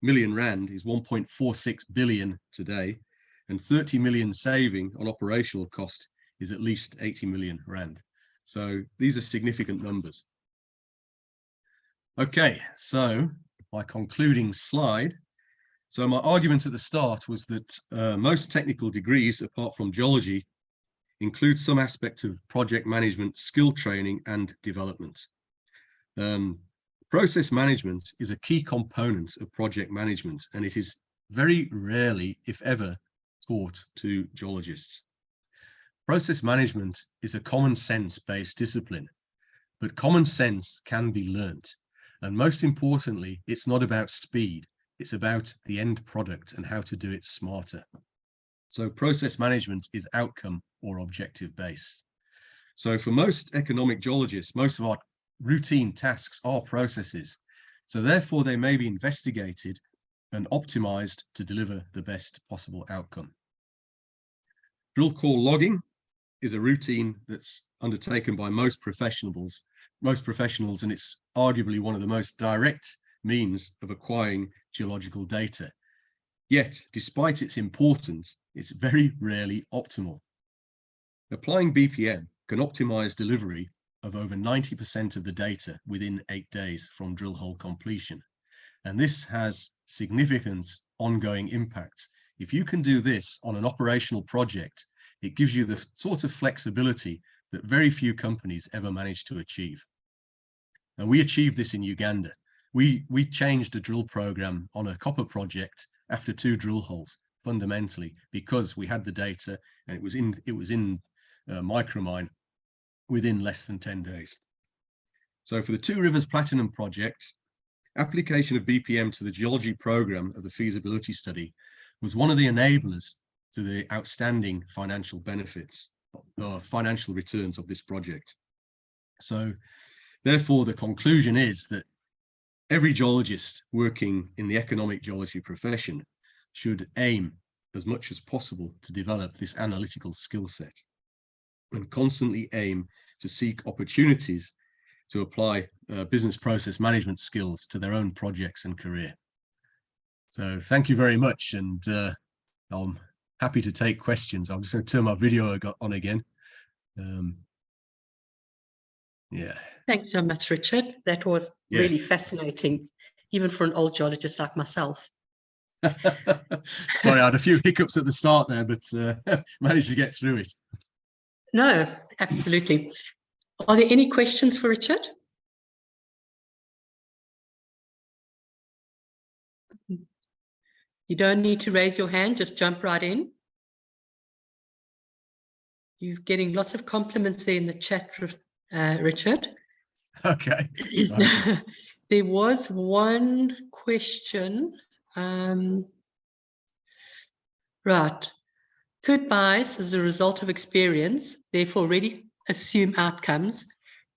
million rand is 1.46 billion today, and 30 million saving on operational cost is at least 80 million rand. So these are significant numbers. Okay, so my concluding slide. So my argument at the start was that most technical degrees, apart from geology, include some aspect of project management, skill training, and development. Process management is a key component of project management, and it is very rarely, if ever, taught to geologists. Process management is a common sense based discipline, but common sense can be learnt. And most importantly, it's not about speed, it's about the end product and how to do it smarter. So process management is outcome or objective based. So for most economic geologists, most of our routine tasks are processes. So therefore they may be investigated and optimized to deliver the best possible outcome. Drill core logging is a routine that's undertaken by most professionals, and it's arguably one of the most direct means of acquiring geological data. Yet, despite its importance, it's very rarely optimal. Applying BPM can optimize delivery of over 90% of the data within 8 days from drill hole completion. And this has significant ongoing impact. If you can do this on an operational project, it gives you the sort of flexibility that very few companies ever manage to achieve. And we achieved this in Uganda. We changed a drill program on a copper project after 2 drill holes, fundamentally, because we had the data and it was in Micromine within less than 10 days. So for the Two Rivers Platinum project, application of BPM to the geology program of the feasibility study was one of the enablers to the outstanding financial benefits or financial returns of this project. So therefore, the conclusion is that every geologist working in the economic geology profession should aim as much as possible to develop this analytical skill set and constantly aim to seek opportunities to apply business process management skills to their own projects and career. So thank you very much, and I'm happy to take questions. I'm just going to turn my video on again. Yeah. Thanks so much, Richard. That was really fascinating, even for an old geologist like myself. Sorry, I had a few hiccups at the start there, but managed to get through it. No, absolutely. Are there any questions for Richard? You don't need to raise your hand, just jump right in. You're getting lots of compliments there in the chat, Richard. Okay. There was one question. Right. Could bias as a result of experience, therefore already assume outcomes,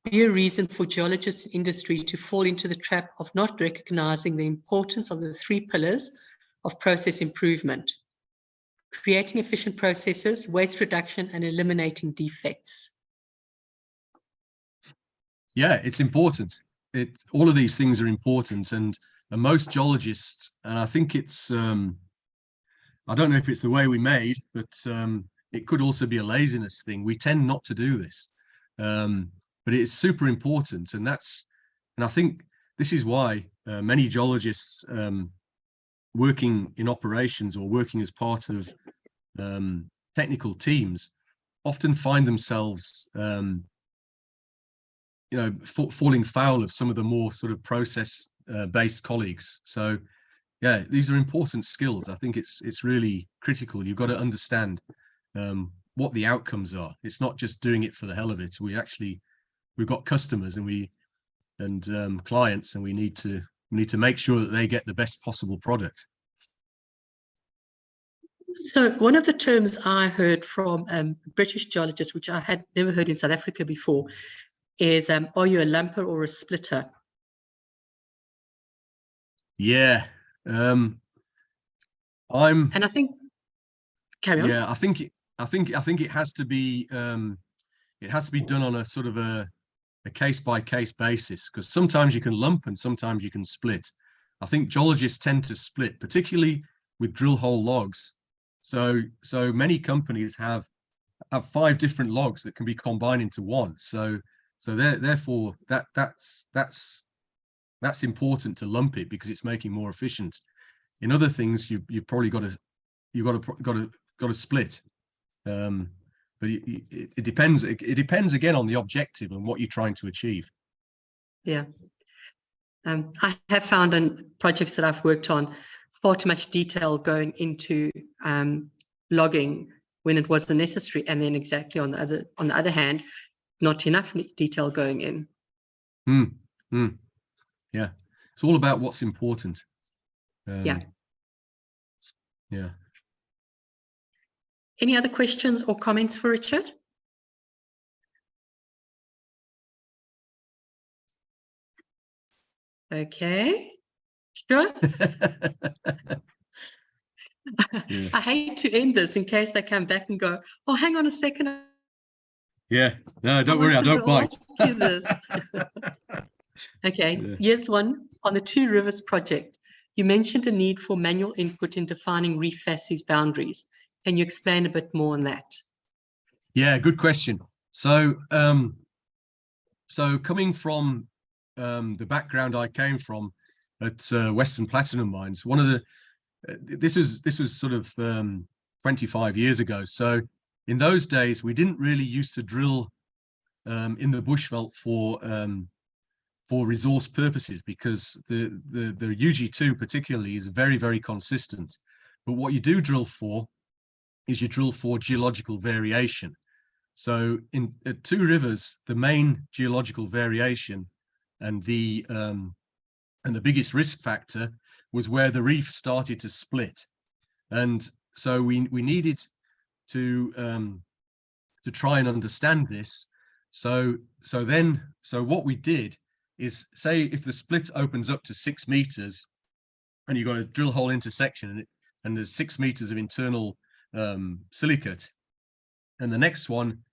be a reason for geologists and industry to fall into the trap of not recognizing the importance of the 3 pillars of process improvement: creating efficient processes, waste reduction, and eliminating defects? Yeah, it's important. All of these things are important, and most geologists, and I think it's I don't know if it's the way we made, but it could also be a laziness thing. We tend not to do this, but it's super important, and I think this is why many geologists working in operations or working as part of technical teams often find themselves falling foul of some of the more sort of process based colleagues. So yeah, these are important skills. I think it's really critical. You've got to understand what the outcomes are. It's not just doing it for the hell of it. We've got customers and clients, and we need to make sure that they get the best possible product. So one of the terms I heard from British geologists, which I had never heard in South Africa before, is are you a lumper or a splitter? Yeah, and I think carry on. Yeah, I think it has to be done on a sort of a case by case basis, because sometimes you can lump and sometimes you can split. I think geologists tend to split, particularly with drill hole logs. So many companies have 5 different logs that can be combined into one. So therefore that's important to lump it, because it's making more efficient. In other things, you've probably got to split. But it depends. It depends again on the objective and what you're trying to achieve. Yeah. I have found in projects that I've worked on far too much detail going into logging when it wasn't necessary, and then exactly on the other hand, not enough detail going in. Yeah, it's all about what's important. Yeah. Yeah. Any other questions or comments for Richard? Okay, sure. Yeah. I hate to end this in case they come back and go, oh, hang on a second. Yeah, no, don't worry, I don't bite. You this. Okay, here's one on the Two Rivers project. You mentioned a need for manual input in defining reef facies boundaries. Can you explain a bit more on that? Yeah, good question. So coming from the background I came from at Western Platinum Mines, one of the this was sort of 25 years ago. So in those days, we didn't really used to drill in the bushveld for resource purposes, because the UG2 particularly is very, very consistent. But what you do drill for is you drill for geological variation. So at Two Rivers, the main geological variation and the biggest risk factor was where the reef started to split. And so we needed to try and understand this. So what we did is, say if the split opens up to 6 meters and you've got a drill hole intersection and there's 6 meters of internal silicate, and the next one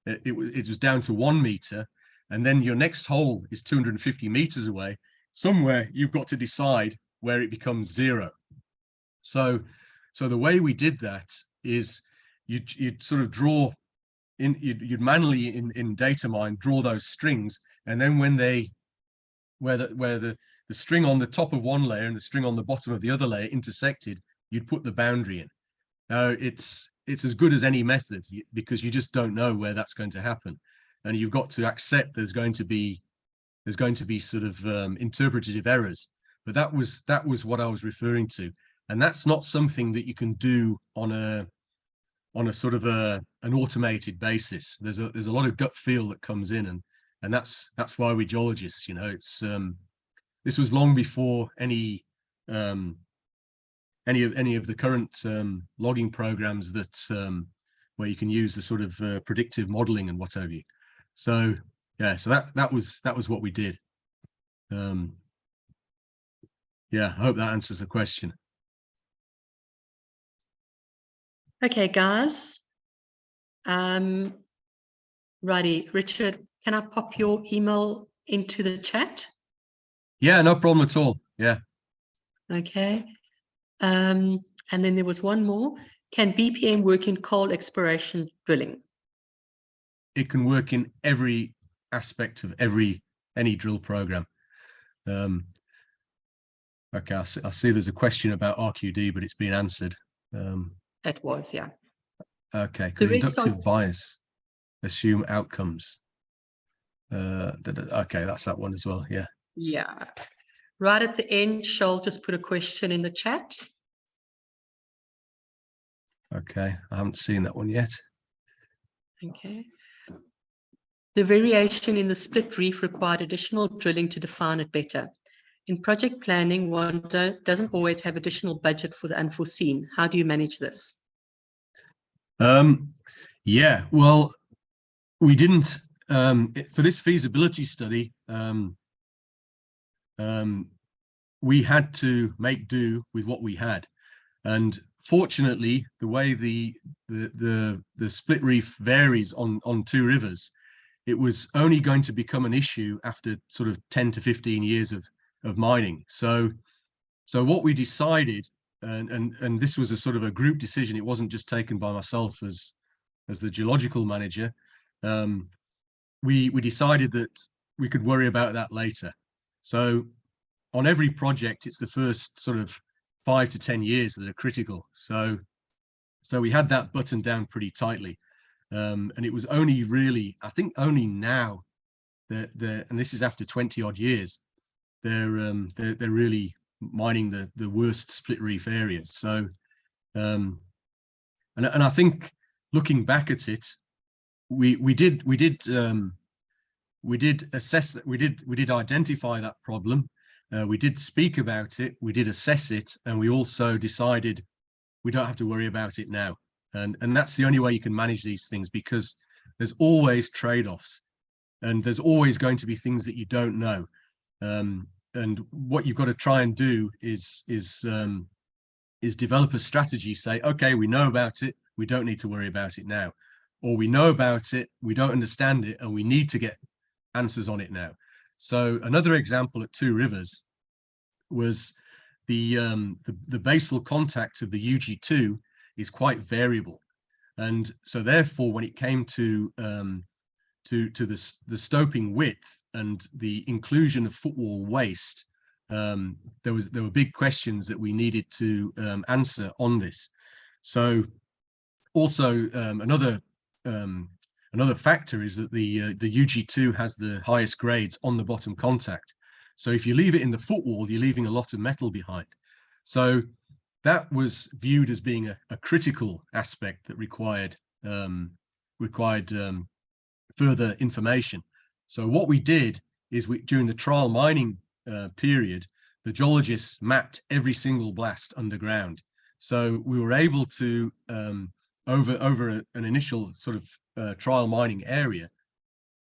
it was down to 1 meter, and then your next hole is 250 meters away, somewhere you've got to decide where it becomes 0. So the way we did that is you'd sort of draw in, you'd manually in Datamine draw those strings, and then when where the string on the top of one layer and the string on the bottom of the other layer intersected, you'd put the boundary in. Now it's as good as any method, because you just don't know where that's going to happen, and you've got to accept there's going to be sort of interpretative errors. But that was what I was referring to, and that's not something that you can do on a sort of an automated basis. There's a lot of gut feel that comes in, and that's why we geologists, it's this was long before any of the current logging programs that where you can use the sort of predictive modeling and what have you. So yeah, so that was what we did. Yeah, I hope that answers the question. Okay, guys. Righty, Richard, can I pop your email into the chat? Yeah, no problem at all. Yeah. Okay. And then there was one more. Can BPM work in coal exploration drilling? It can work in every aspect of any drill program. Okay, I see there's a question about RQD, but it's been answered. It was, yeah. Okay, could inductive bias assume outcomes? Okay, that's that one as well, yeah. Yeah. Right at the end, Shoal just put a question in the chat. Okay, I haven't seen that one yet. Okay. The variation in the split reef required additional drilling to define it better. In project planning, one doesn't always have additional budget for the unforeseen. How do you manage this? Yeah, well, we didn't, for this feasibility study, we had to make do with what we had. And fortunately, the way the split reef varies on two rivers, it was only going to become an issue after sort of 10 to 15 years of mining. So what we decided, and this was a sort of a group decision, it wasn't just taken by myself as the geological manager. We decided that we could worry about that later. So on every project, it's the first sort of 5 to 10 years that are critical. So we had that buttoned down pretty tightly. And it was only really, I think only now that and this is after 20 odd years, they're really mining the worst split reef areas. So, and I think looking back at it, we did assess that, we did identify that problem. We did speak about it, we did assess it, and we also decided we don't have to worry about it now. And that's the only way you can manage these things, because there's always trade-offs and there's always going to be things that you don't know. And what you've got to try and do is develop a strategy, say, okay, we know about it, we don't need to worry about it now. Or we know about it, we don't understand it, and we need to get answers on it now. So another example at Two Rivers was the basal contact of the UG2 is quite variable, and so therefore when it came to the stoping width and the inclusion of footwall waste, there were big questions that we needed to answer on this. So also another factor is that the UG2 has the highest grades on the bottom contact. So if you leave it in the footwall, you're leaving a lot of metal behind. So that was viewed as being a critical aspect that required further information. So what we did is during the trial mining period, the geologists mapped every single blast underground. So we were able to, over an initial sort of trial mining area,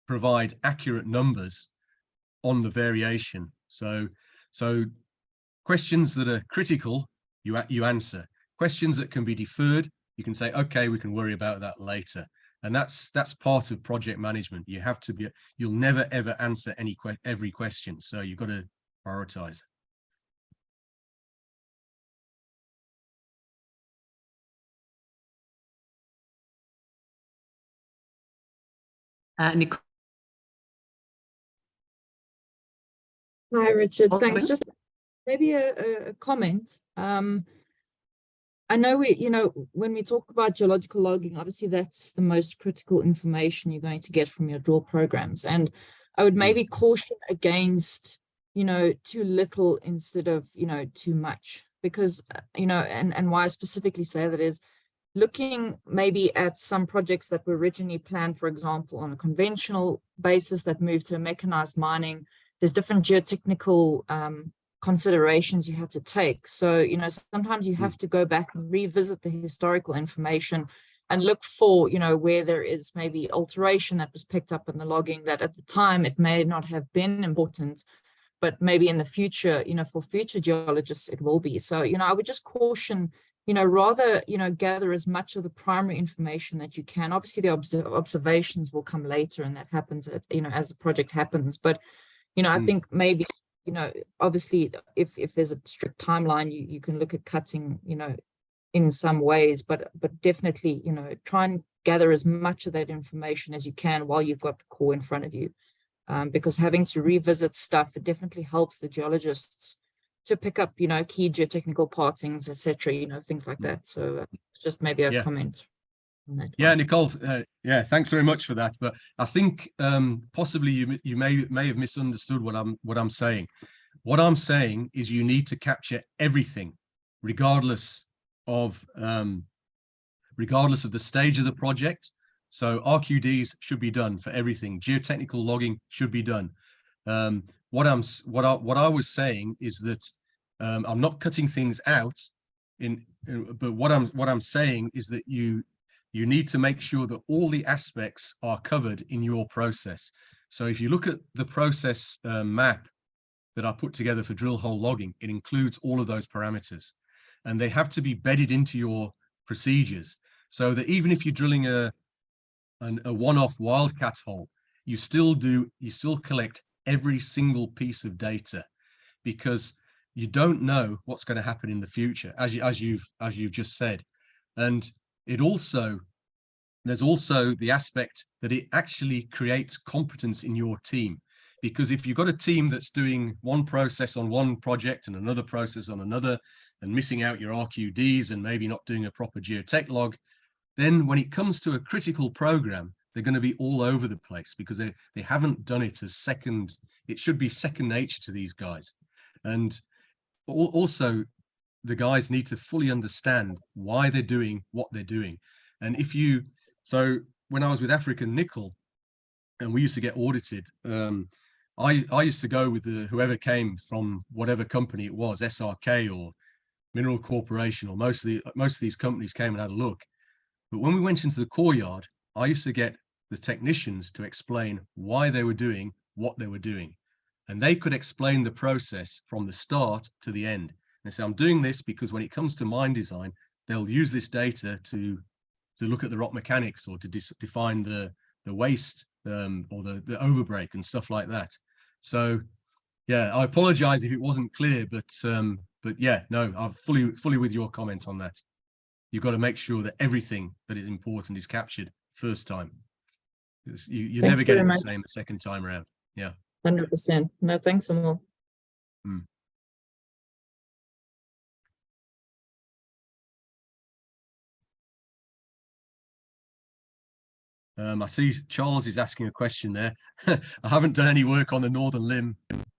provide accurate numbers on the variation. So questions that are critical, you answer. Questions that can be deferred, you can say, okay, we can worry about that later. And that's part of project management. You have to be, you'll never ever answer every question. So you've got to prioritize. Nicole. Hi, Richard. Thanks. Just maybe a comment. I know when we talk about geological logging, obviously that's the most critical information you're going to get from your drill programs. And I would maybe caution against, too little instead of, too much, because, and why I specifically say that is looking maybe at some projects that were originally planned, for example, on a conventional basis that moved to mechanized mining. There's different geotechnical considerations you have to take. So, sometimes you have to go back and revisit the historical information and look for, where there is maybe alteration that was picked up in the logging that at the time it may not have been important, but maybe in the future, for future geologists, it will be. So, I would just caution, rather, gather as much of the primary information that you can. Obviously, the observations will come later, and that happens, as the project happens. But You know, I think maybe, you know, obviously if there's a strict timeline, you can look at cutting, you know, in some ways, but definitely, you know, try and gather as much of that information as you can while you've got the core in front of you. Because having to revisit stuff, it definitely helps the geologists to pick up, you know, key geotechnical partings, etc., you know, things like that. So just maybe a comment on that. Yeah, Nicole, yeah, thanks very much for that. But I think possibly you may have misunderstood what I'm saying. What I'm saying is you need to capture everything, regardless of the stage of the project. So RQDs should be done for everything. Geotechnical logging should be done. What I was saying is that I'm not cutting things out but what I'm saying is that you need to make sure that all the aspects are covered in your process. So if you look at the process map that I put together for drill hole logging, it includes all of those parameters, and they have to be bedded into your procedures, so that even if you're drilling a one-off wildcat hole, you still collect every single piece of data, because you don't know what's going to happen in the future, as you've just said. And there's also the aspect that it actually creates competence in your team, because if you've got a team that's doing one process on one project and another process on another, and missing out your RQDs and maybe not doing a proper geotech log, then when it comes to a critical program, they're going to be all over the place, because they haven't done it as second. It should be second nature to these guys. And also, the guys need to fully understand why they're doing what they're doing. And so when I was with African Nickel and we used to get audited, I used to go with whoever came from whatever company it was, SRK or Mineral Corporation, or most of these companies came and had a look. But when we went into the core yard, I used to get the technicians to explain why they were doing what they were doing. And they could explain the process from the start to the end. And say, I'm doing this because when it comes to mine design, they'll use this data to look at the rock mechanics, or to define the waste or the overbreak and stuff like that. So yeah, I apologize if it wasn't clear, but yeah, no, I'm fully with your comment on that. You've got to make sure that everything that is important is captured first time. You never get it the same the second time around. Yeah. 100%. No, thanks, Amal. I see Charles is asking a question there. I haven't done any work on the Northern Limb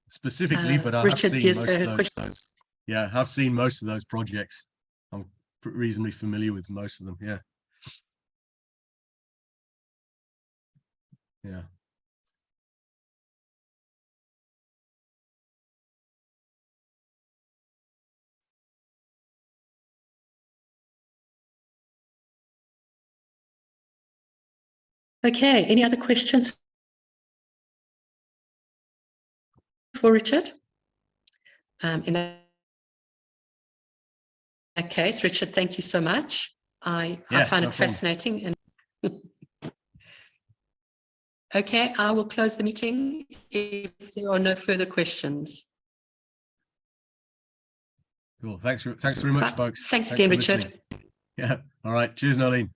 specifically, but I have seen most of those. Yeah, I've seen most of those projects. I'm reasonably familiar with most of them. Yeah. Yeah. Okay, any other questions for Richard? In that case, Richard, thank you so much. I find it fascinating. And okay, I will close the meeting if there are no further questions. Cool. Thanks very much, folks. Thanks again, Richard. Yeah. All right. Cheers, Nolene.